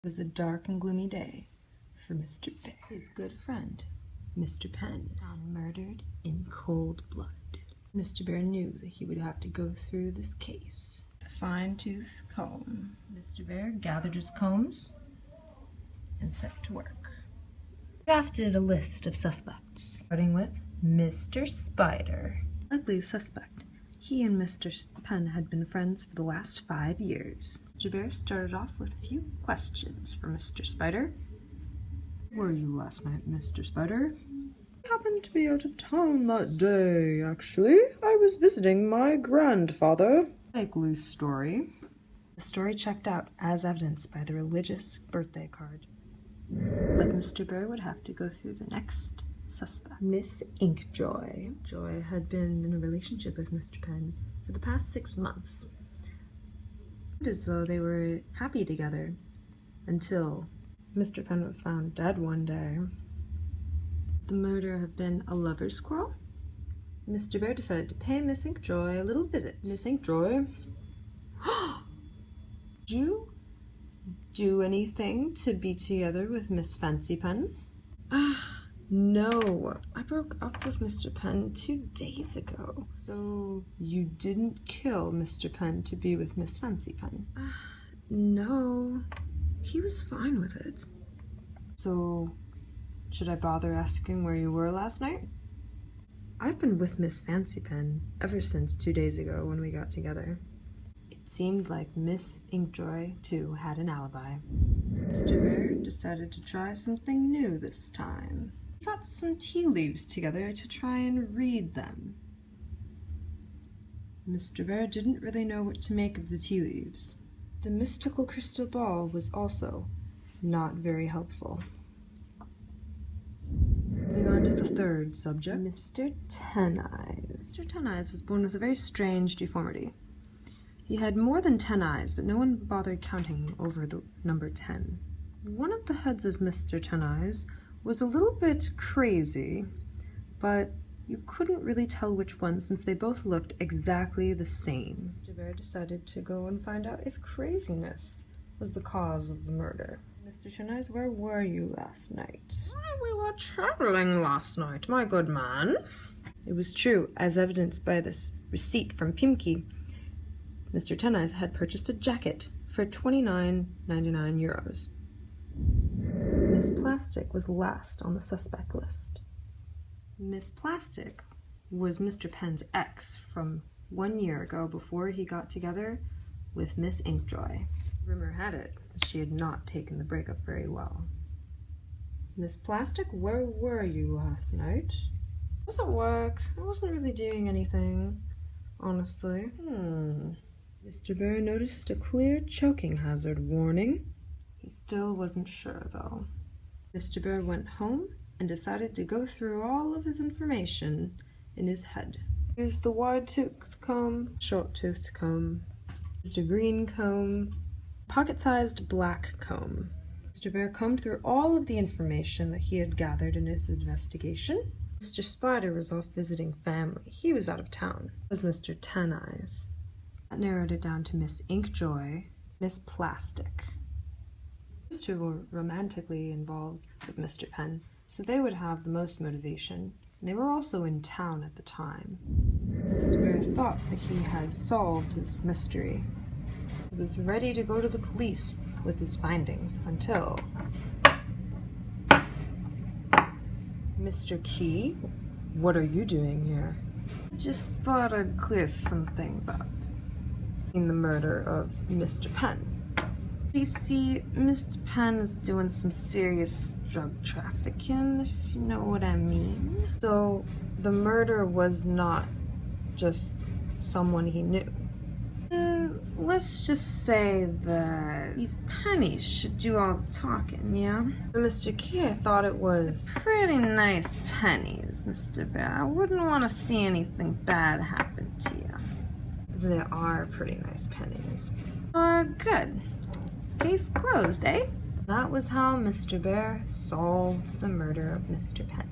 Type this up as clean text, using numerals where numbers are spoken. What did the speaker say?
It was a dark and gloomy day for Mr. Bear. His good friend, Mr. Penn, found murdered in cold blood. Mr. Bear knew that he would have to go through this case. A fine-tooth comb. Mr. Bear gathered his combs and set to work. He drafted a list of suspects, starting with Mr. Spider. Likely suspect. He and Mr. Penn had been friends for the last 5 years. Mr. Bear started off with a few questions for Mr. Spider. Where were you last night, Mr. Spider? I happened to be out of town that day, actually. I was visiting my grandfather. Likely story. The story checked out as evidenced by the religious birthday card. But Mr. Bear would have to go through the next suspect. Miss Inkjoy. Joy had been in a relationship with Mr. Penn for the past 6 months. It as though they were happy together until Mr. Penn was found dead one day. The murder had been a lover's quarrel. Mr. Bear decided to pay Miss Inkjoy a little visit. Miss Inkjoy, did you do anything to be together with Miss Fancy Pen? No, I broke up with Mr. Penn 2 days ago. So you didn't kill Mr. Penn to be with Miss Fancy Pen? No, he was fine with it. So should I bother asking where you were last night? I've been with Miss Fancy Pen ever since 2 days ago when we got together. It seemed like Miss Inkjoy, too, had an alibi. Mr. Bear decided to try something new this time. He got some tea leaves together to try and read them. Mr. Bear didn't really know what to make of the tea leaves. The mystical crystal ball was also not very helpful. Moving on to the third subject, Mr. Ten Eyes. Mr. Ten Eyes was born with a very strange deformity. He had more than 10 eyes, but no one bothered counting over the number 10. One of the heads of Mr. Ten Eyes was a little bit crazy, but you couldn't really tell which one since they both looked exactly the same. Mr. Bear decided to go and find out if craziness was the cause of the murder. Mr. Ten Eyes, where were you last night? We were traveling last night, my good man. It was true, as evidenced by this receipt from Pimki. Mr. Ten Eyes had purchased a jacket for €29.99. Miss Plastic was last on the suspect list. Miss Plastic was Mr. Penn's ex from 1 year ago before he got together with Miss Inkjoy. Rumor had it that she had not taken the breakup very well. Miss Plastic, where were you last night? I was at work. I wasn't really doing anything, honestly. Mr. Bear noticed a clear choking hazard warning. He still wasn't sure, though. Mr. Bear went home and decided to go through all of his information in his head. He used the wide-toothed comb, short-toothed comb, used a green comb, pocket-sized black comb. Mr. Bear combed through all of the information that he had gathered in his investigation. Mr. Spider was off visiting family. He was out of town. It was Mr. Ten Eyes. That narrowed it down to Miss Inkjoy, Miss Plastic. Those two were romantically involved with Mr. Penn, so they would have the most motivation. And they were also in town at the time. Mr. Bear thought that he had solved this mystery. He was ready to go to the police with his findings until Mr. Key, what are you doing here? I just thought I'd clear some things up in the murder of Mr. Penn. You see, Mr. Penn is doing some serious drug trafficking, if you know what I mean. So the murder was not just someone he knew. Let's just say that these pennies should do all the talking, yeah? For Mr. Key, I thought it was pretty nice pennies, Mr. Bear. I wouldn't want to see anything bad happen to you. They are pretty nice pennies. Good. Case closed, eh? That was how Mr. Bear solved the murder of Mr. Penn.